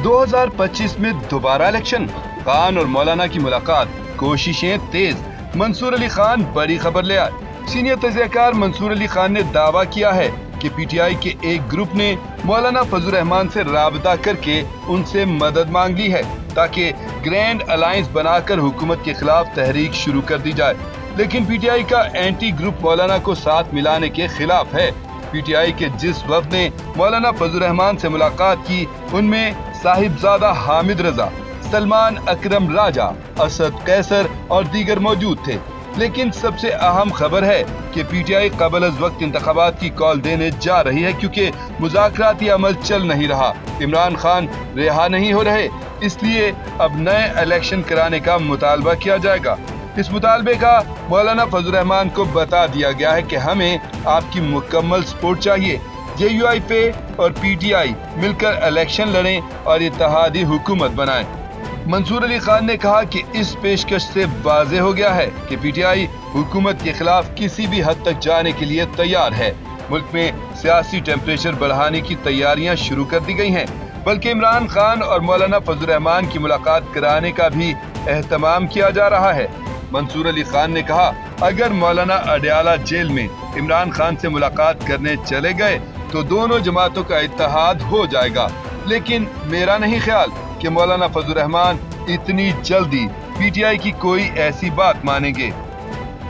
2025 में दोबारा इलेक्शन, खान और मौलाना की मुलाकात, कोशिशें तेज, मंसूर अली खान बड़ी खबर ले आए। सीनियर तज्ज़ियाकार मंसूर अली खान ने दावा किया है कि पीटीआई के एक ग्रुप ने मौलाना फजल रहमान से राबता करके उनसे मदद मांग ली है ताकि ग्रैंड अलायंस बनाकर हुकूमत के खिलाफ तहरीक शुरू कर दी जाए। लेकिन पीटीआई का एंटी ग्रुप मौलाना को साथ मिलाने के खिलाफ है। पीटीआई के जिस वफ्द ने मौलाना फजल रहमान से मुलाकात की, उनमें साहिबजादा हामिद रजा, सलमान अकरम राजा, असद कैसर और दीगर मौजूद थे। लेकिन सबसे अहम खबर है कि पीटीआई क़बल अज़ वक्त इंतखाबात की कॉल देने जा रही है, क्योंकि मुज़ाकराती अमल चल नहीं रहा। इमरान खान रिहा नहीं हो रहे, इसलिए अब नए इलेक्शन कराने का मुतालबा किया जाएगा। इस मुतालबे का मौलाना फजल रहमान को बता दिया गया है कि हमें आपकी मुकम्मल सपोर्ट चाहिए। JUI और पीटीआई मिलकर इलेक्शन लड़ें और इत्तेहादी हुकूमत बनाएं। मंसूर अली खान ने कहा कि इस पेशकश से वाज़ेह हो गया है कि पीटीआई हुकूमत के खिलाफ किसी भी हद तक जाने के लिए तैयार है। मुल्क में सियासी टेम्परेचर बढ़ाने की तैयारियां शुरू कर दी गई हैं, बल्कि इमरान खान और मौलाना फजल रहमान की मुलाकात कराने का भी एहतमाम किया जा रहा है। मंसूर अली खान ने कहा, अगर मौलाना अडयाला जेल में इमरान खान से मुलाकात करने चले गए तो दोनों जमातों का इत्तेहाद हो जाएगा, लेकिन मेरा नहीं ख्याल कि मौलाना फजल रहमान इतनी जल्दी पीटीआई की कोई ऐसी बात मानेंगे।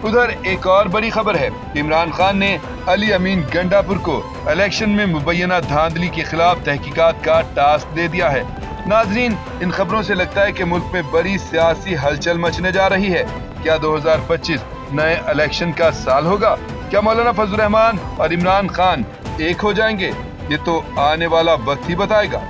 उधर एक और बड़ी खबर है, इमरान खान ने अली अमीन गंडापुर को इलेक्शन में मुबैना धांधली के खिलाफ तहकीकात का टास्क दे दिया है। नाजरीन, इन खबरों से लगता है कि मुल्क में बड़ी सियासी हलचल मचने जा रही है। क्या 2025 नए इलेक्शन का साल होगा? क्या मौलाना फजल रहमान और इमरान खान एक हो जाएंगे? ये तो आने वाला वक्त ही बताएगा।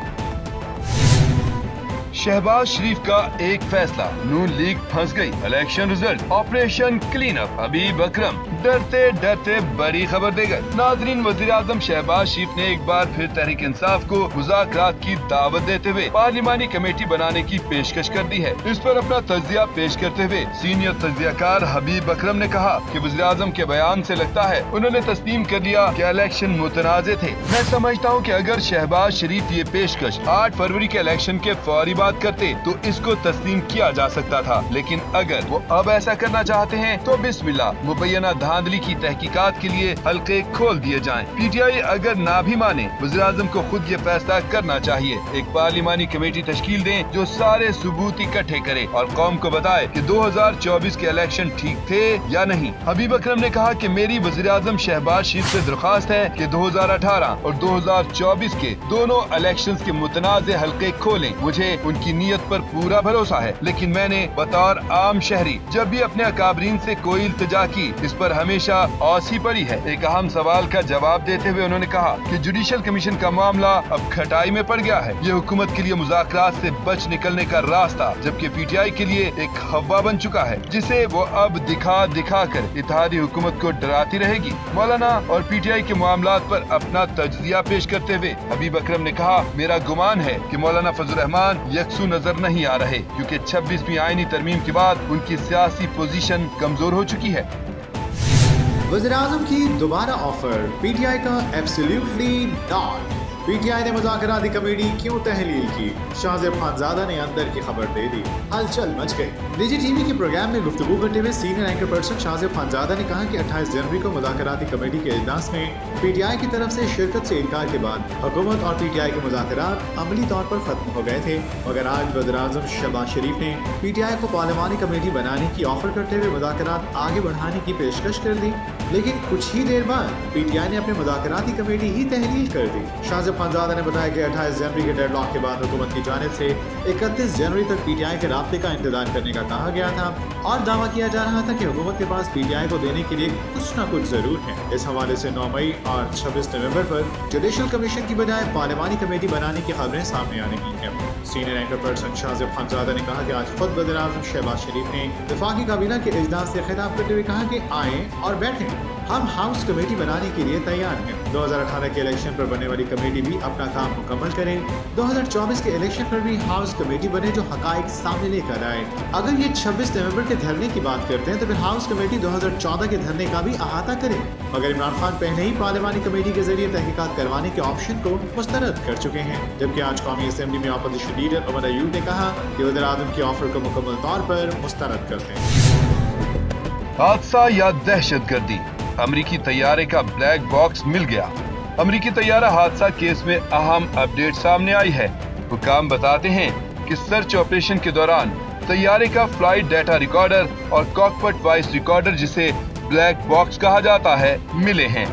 शहबाज शरीफ का एक फैसला, नून लीग फंस गई, election result, operation clean up, Habib Akram डरते डरते बड़ी खबर दे गए। नाजरीन, वजीर आजम शहबाज शरीफ ने एक बार फिर तहरीक इंसाफ को मुज़ाकरात की दावत देते हुए पार्लिमानी कमेटी बनाने की पेशकश कर दी है। इस पर अपना तज्जिया पेश करते हुए सीनियर तज्जियाकार हबीब अकरम ने कहा कि वजीर आजम के बयान से लगता है उन्होंने तस्लीम कर लिया कि इलेक्शन मुतनाज़े थे। मैं समझता हूँ कि अगर शहबाज शरीफ ये पेशकश 8 फरवरी के इलेक्शन के फौरी बात करते तो इसको तस्लीम किया जा सकता था, लेकिन अगर वो अब ऐसा करना चाहते हैं तो बिस्मिल्लाह, मुबैना धांधली की तहकीकात के लिए हल्के खोल दिए जाएं। पीटीआई अगर ना भी माने, वज़ीर आज़म को खुद ये फैसला करना चाहिए। एक पार्लिमानी कमेटी तश्कील दें जो सारे सबूत इकट्ठे करे और कौम को बताए कि 2024 के इलेक्शन ठीक थे या नहीं। हबीब अकरम ने कहा कि मेरी वज़ीर आज़म शहबाज शरीफ से दरख्वास्त है कि 2018 और 2024 के दोनों इलेक्शंस के मुतनाज़े हल्के खोलें। मुझे उनकी नीयत पर पूरा भरोसा है, लेकिन मैंने बतौर आम शहरी जब भी अपने अकाबरीन से कोई इल्तिजा की, इस पर हमेशा औसी पड़ी है। एक अहम सवाल का जवाब देते हुए उन्होंने कहा कि जुडिशल कमीशन का मामला अब खटाई में पड़ गया है। ये हुकूमत के लिए मुज़ाकरात से बच निकलने का रास्ता, जबकि पीटीआई के लिए एक हवा बन चुका है, जिसे वो अब दिखा दिखा कर इत्तेहादी हुकूमत को डराती रहेगी। मौलाना और पीटीआई के मामलात पर अपना तज्जिया पेश करते हुए हबीब अकरम ने कहा, मेरा गुमान है कि मौलाना फजल रहमान यकसू नजर नहीं आ रहे, क्योंकि 26वीं आईनी तरमीम के बाद उनकी सियासी पोजीशन कमजोर हो चुकी है। वज़ीर आज़म की दोबारा ऑफर, पीटीआई का एब्सोल्युटली नॉट। पीटीआई ने मुज़ाकराती कमेटी क्यों तहलील की? शाहज़ेब खानज़ादा ने अंदर की खबर दे दी, हलचल मच गई। निजी टीवी के प्रोग्राम में गुफ्तगू करते हुए senior anchor person Shahzeb Khanzada ने कहा कि 28 जनवरी को मुज़ाकराती कमेटी के इजलास में पीटीआई की तरफ से शिरकत से इनकार के बाद हुकूमत और पीटीआई के मुज़ाकरात अमली तौर पर खत्म हो गए थे, मगर आज वज़ीर आज़म शहबाज शरीफ ने पीटीआई को पार्लिमानी कमेटी बनाने की ऑफर करते हुए मुज़ाकरात आगे बढ़ाने की पेशकश कर दी। लेकिन कुछ ही देर बाद पीटीआई ने अपने मुज़ाकराती कमेटी ही तहलील कर दी। शाहज़ेब खानज़ादा ने बताया कि 28 जनवरी के डेडलॉक के बाद हुकूमत की जानिब से 31 जनवरी तक पीटीआई के राब्ते का इंतजार करने का कहा गया था और दावा किया जा रहा था कि हुकूमत के पास पीटीआई को देने के लिए कुछ न कुछ जरूर है। इस हवाले से 9 मई और 26 नवंबर पर जुडिशल कमीशन की बजाय पार्लिमानी कमेटी बनाने की खबरें सामने आ रही हैं। Senior anchor person Shahzeb Khanzada ने कहा कि आज खुद वज़ीर आज़म शहबाज शरीफ ने वफाकी काबीना के इजलास से खिताब करते हुए कहा कि आएँ और बैठें हम हाउस कमेटी बनाने के लिए तैयार हैं। 2018 के इलेक्शन पर बनने वाली कमेटी भी अपना काम मुकम्मल करे। 2024 के इलेक्शन पर भी हाउस कमेटी बने जो हकाइक सामने लेकर आए। अगर ये 26 नवंबर के धरने की बात करते हैं तो फिर हाउस कमेटी 2014 के धरने का भी अहाता करे। मगर इमरान खान पहले ही पार्लिमानी कमेटी के जरिए तहकीकात करवाने के ऑप्शन को मुस्तरद कर चुके हैं, जबकि आज कौमी असेंबली में अपोजिशन लीडर उमर अयूब ने कहा कि वज़ीर आज़म के ऑफर को मुकम्मल तौर पर मुस्तरद करते हैं। हादसा या दहशतगर्दी, अमरीकी तैयारे का ब्लैक बॉक्स मिल गया। अमरीकी तैयारा हादसा केस में अहम अपडेट सामने आई है। हुकाम बताते हैं कि सर्च ऑपरेशन के दौरान तैयारे का फ्लाइट डाटा रिकॉर्डर और कॉकपिट वॉइस रिकॉर्डर, जिसे ब्लैक बॉक्स कहा जाता है, मिले हैं।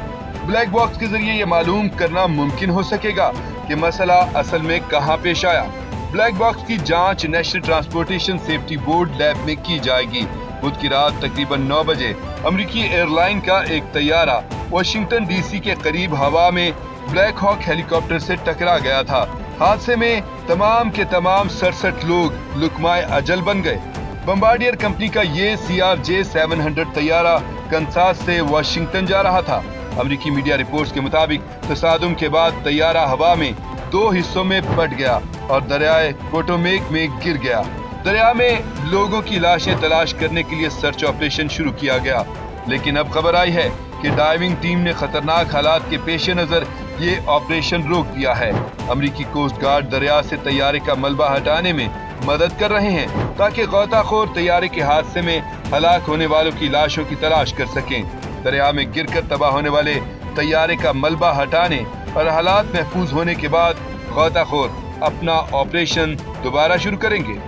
ब्लैक बॉक्स के जरिए ये मालूम करना मुमकिन हो सकेगा कि मसला असल में कहां पेश आया। ब्लैक बॉक्स की जांच national transportation safety board lab में की जाएगी। बुध की रात तकरीबन 9 बजे अमरीकी एयरलाइन का एक तैयारा वाशिंगटन डीसी के करीब हवा में ब्लैक हॉक हेलीकॉप्टर से टकरा गया था। हादसे में तमाम के तमाम 67 लोग लुकमाए अजल बन गए। बम्बार्डियर कंपनी का ये CRJ 700 तैयारा कंसास से वाशिंगटन जा रहा था। अमरीकी मीडिया रिपोर्ट्स के मुताबिक तसादुम के बाद तैयारा हवा में 2 हिस्सों में बट गया और दरियाए पोटोमेक में गिर गया। दरिया में लोगों की लाशें तलाश करने के लिए सर्च ऑपरेशन शुरू किया गया, लेकिन अब खबर आई है कि डाइविंग टीम ने खतरनाक हालात के पेश नजर ये ऑपरेशन रोक दिया है। अमरीकी कोस्ट गार्ड दरिया से तैयारे का मलबा हटाने में मदद कर रहे हैं ताकि गौताखोर तैयारे के हादसे में हलाक होने वालों की लाशों की तलाश कर सकें। दरिया में गिरकर तबाह होने वाले तैयारे का मलबा हटाने और हालात महफूज होने के बाद गौताखोर अपना ऑपरेशन दोबारा शुरू करेंगे।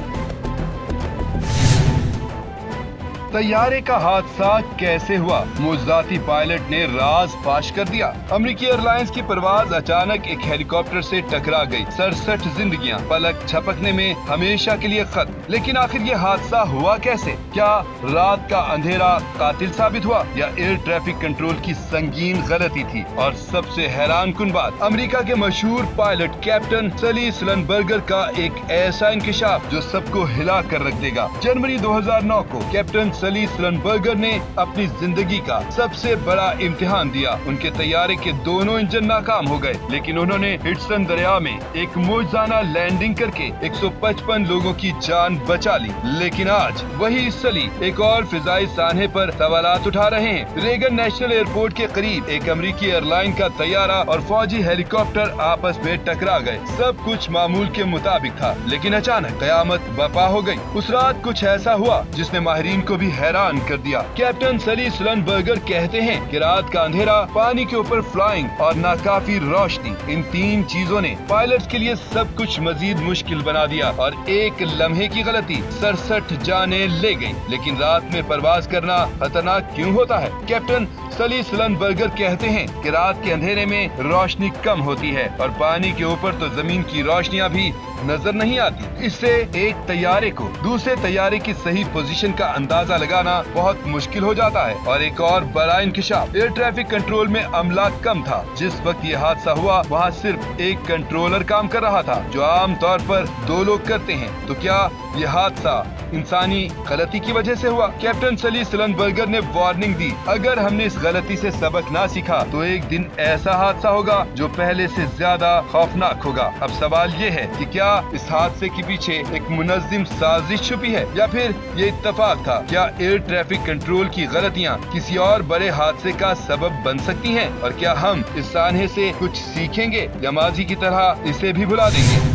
तैयारे का हादसा कैसे हुआ? मुज़ाती पायलट ने राज फाश कर दिया। अमरीकी एयरलाइंस की परवाज अचानक एक हेलीकॉप्टर से टकरा गई। 67 जिंदगियां पलक झपकने में हमेशा के लिए खत्म। लेकिन आखिर ये हादसा हुआ कैसे? क्या रात का अंधेरा कातिल साबित हुआ या एयर ट्रैफिक कंट्रोल की संगीन गलती थी? और सबसे हैरान कुन बात, अमेरिका के मशहूर पायलट कैप्टन सली सलनबर्गर का एक ऐसा इंकिशाफ जो सबको हिला कर रख देगा। जनवरी 2009 को कैप्टन सली सलनबर्गर ने अपनी जिंदगी का सबसे बड़ा इम्तिहान दिया। उनके तैयारे के दोनों इंजन नाकाम हो गए, लेकिन उन्होंने हिडसन दरिया में एक मौजूदाना लैंडिंग करके 155 लोगों की जान बचा ली। लेकिन आज वही सली एक और फिजाई सान्हे पर सवालात उठा रहे हैं। रेगन नेशनल एयरपोर्ट के करीब एक अमरीकी एयरलाइन का तैयारा और फौजी हेलीकॉप्टर आपस में टकरा गए। सब कुछ मामूल के मुताबिक था, लेकिन अचानक कयामत बर्पा हो गई। उस रात कुछ ऐसा हुआ जिसने माहिरीन को भी हैरान कर दिया। कैप्टन सली सलनबर्गर कहते हैं कि रात का अंधेरा, पानी के ऊपर फ्लाइंग और नाकाफी रोशनी, इन 3 चीजों ने पायलट्स के लिए सब कुछ मजीद मुश्किल बना दिया और एक लम्हे की गलती 67 जानें ले गई। लेकिन रात में परवाज करना खतरनाक क्यों होता है? कैप्टन सली सलनबर्गर कहते हैं कि रात के अंधेरे में रोशनी कम होती है और पानी के ऊपर तो जमीन की रोशनियां भी नजर नहीं आती। इससे एक तैयारे को दूसरे तैयारे की सही पोजीशन का अंदाजा लगाना बहुत मुश्किल हो जाता है। और एक और बड़ा इंकिशाफ, एयर ट्रैफिक कंट्रोल में अमला कम था। जिस वक्त ये हादसा हुआ वहाँ सिर्फ एक कंट्रोलर काम कर रहा था, जो आम तौर पर 2 लोग करते हैं। तो क्या ये हादसा इंसानी गलती की वजह से हुआ? कैप्टन सली सलनबर्गर ने वार्निंग दी, अगर हमने इस गलती से सबक ना सीखा तो एक दिन ऐसा हादसा होगा जो पहले से ज्यादा खौफनाक होगा। अब सवाल ये है कि क्या इस हादसे के पीछे एक मुनज़्ज़िम साजिश छुपी है या फिर ये इत्तेफाक था? क्या एयर ट्रैफिक कंट्रोल की गलतियाँ किसी और बड़े हादसे का सबब बन सकती हैं? और क्या हम इस सान्हे से कुछ सीखेंगे या माजी की तरह इसे भी भुला देंगे?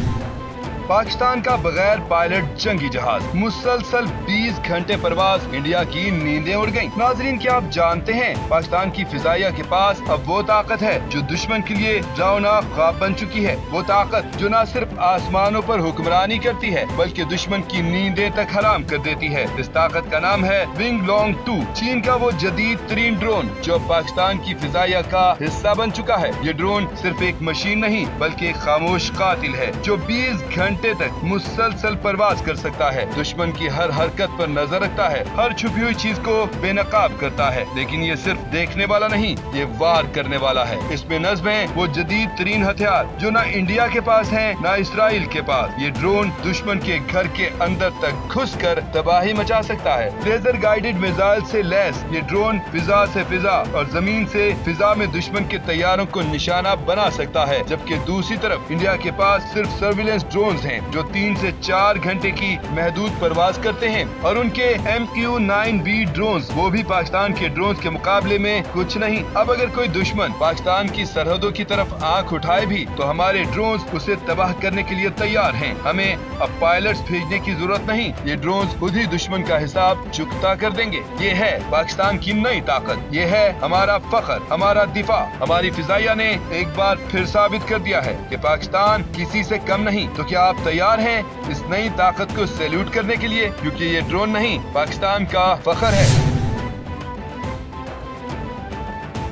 पाकिस्तान का बगैर पायलट जंगी जहाज, मुसलसल 20 घंटे परवाज, इंडिया की नींदें उड़ गईं। नाजरीन, क्या आप जानते हैं पाकिस्तान की फिजाइया के पास अब वो ताकत है जो दुश्मन के लिए डरावना ख्वाब बन चुकी है। वो ताकत जो न सिर्फ आसमानों पर हुक्मरानी करती है बल्कि दुश्मन की नींदें तक हराम कर देती है। इस ताकत का नाम है विंग लॉन्ग 2, चीन का वो जदीद तरीन ड्रोन जो पाकिस्तान की फिजाइया का हिस्सा बन चुका है। ये ड्रोन सिर्फ एक मशीन नहीं बल्कि एक खामोश कातिल है जो 20 घंटे घंटे तक मुसलसल परवाज कर सकता है, दुश्मन की हर हरकत पर नजर रखता है, हर छुपी हुई चीज को बेनकाब करता है। लेकिन ये सिर्फ देखने वाला नहीं, ये वार करने वाला है। इसमें नस्ब है वो जदीद तरीन हथियार जो ना इंडिया के पास है ना इसराइल के पास। ये ड्रोन दुश्मन के घर के अंदर तक घुस कर तबाही मचा सकता है। लेजर गाइडेड मिसाइल से लैस ये ड्रोन फिजा से फिजा और जमीन से फिजा में दुश्मन के तैयारों को निशाना बना सकता है, जबकि दूसरी तरफ इंडिया के पास सिर्फ सर्विलेंस ड्रोन्स हैं जो 3 से 4 घंटे की महदूद परवाज करते हैं, और उनके MQ-9B ड्रोन्स वो भी पाकिस्तान के ड्रोन्स के मुकाबले में कुछ नहीं। अब अगर कोई दुश्मन पाकिस्तान की सरहदों की तरफ आंख उठाए भी तो हमारे ड्रोन्स उसे तबाह करने के लिए तैयार हैं। हमें अब पायलट्स भेजने की जरूरत नहीं, ये ड्रोन्स खुद ही दुश्मन का हिसाब चुकता कर देंगे। ये है पाकिस्तान की नई ताकत, ये है हमारा फख्र, हमारा दिफा। हमारी फिजाइया ने एक बार फिर साबित कर दिया है कि पाकिस्तान किसी से कम नहीं। तो क्या आप तैयार हैं इस नई ताकत को सैल्यूट करने के लिए? क्योंकि ये ड्रोन नहीं, पाकिस्तान का फख्र है।